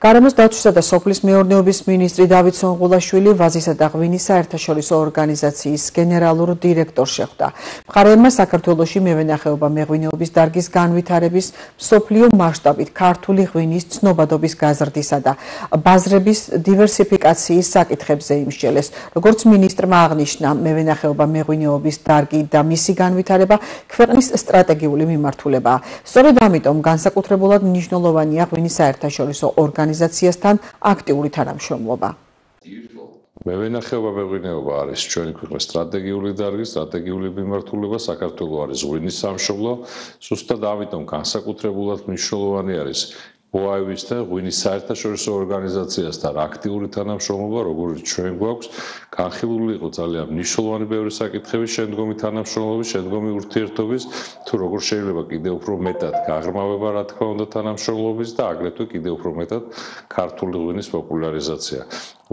გარემოს დაცვისა და სოფლის მეურნეობის მინისტრი დავით სონღულაშვილი ვაზისა და ღვინის საერთაშორისო ორგანიზაციის გენერალურ დირექტორს შეხვდა. მხარეებმა საქართველოში მევენახეობა მეღვინეობის დარგის განვითარების მსოფლიო მასშტაბით ქართული ღვინის ცნობადობის გაზრდისა და ბაზრების დივერსიფიკაციის საკითხებზე იმსჯელეს. როგორც მინისტრმა აღნიშნა, მევენახეობა მეღვინეობის დარგი და მისი განვითარება ქვეყნის სტრატეგიული მიმართულებაა. სწორედ ამიტომ განსაკუთრებულად მნიშვნელოვანია ღვინის საერთაშორისო ორგანიზაციასთან აქტიური თანამშრომლობა. მევენახეობა მეღვინეობა არის ჩვენი ქვეყნის სტრატეგიული დარგი, სტრატეგიული მიმართულება, საქართველოს არის ღვინის სამშობლო, ზუსტად ამიტომ განსაკუთრებულად მნიშვნელოვანი არის OIV-ის და ღვინის საერთაშორისო ორგანიზაციასთან აქტიური თანამშრომლობა, როგორც ჩვენ გვაქვს, განხილული იყო ძალიან მნიშვნელოვანი ბევრი საკითხების შემდგომი თანამშრომლობის, შემდგომი ურთიერთობის, თუ როგორ შეიძლება კიდევ უფრო მეტად გაღრმავება, რა თქმა უნდა, თანამშრომლობის და აგრეთვე კიდევ უფრო მეტად ქართული ღვინის პოპულარიზაცია.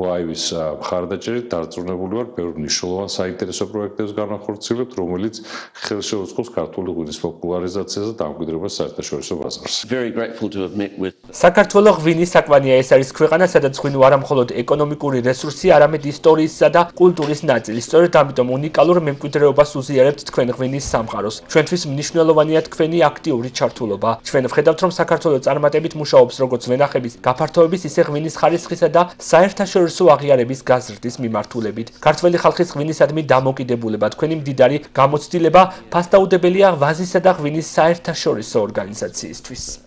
OIV-ის მხარდაჭერით დარწმუნებული ვარ, ბევრ მნიშვნელოვან საინტერესო პროექტებს განახორციელებთ, რომელიც ხელს შეუწყობს ქართული ღვინის პოპულარიზაციას და დამკვიდრებას საერთაშორისო ბაზარზე. საქართველოს ღვინის საკვანია ეს არის ქვეყანა, სადაც ღვინო არა მხოლოდ ეკონომიკური რესურსი, არამედ ისტორიისა და კულტურის ნაწილი. სწორედ ამიტომ უნიკალურ მემკვიდრეობას უზიარებთ თქვენ ღვინის სამყაროს. ჩვენთვის მნიშვნელოვანია თქვენი აქტიური ჩართულობა. ჩვენ ვხედავთ, რომ საქართველოს წარმატებით მუშაობს როგორც ვენახების გაფართოების, ისე ღვინის ხარისხისა და საერთაშორისო აღიარების გაზრდის მიმართულებით. ქართველი ხალხის ღვინისადმი დამოკიდებულება, თქვენი მდიდარი გამოცდილება ფასდაუდებელია ვაზისა და ღვინის საერთაშორისო ორგანიზაციისთვის.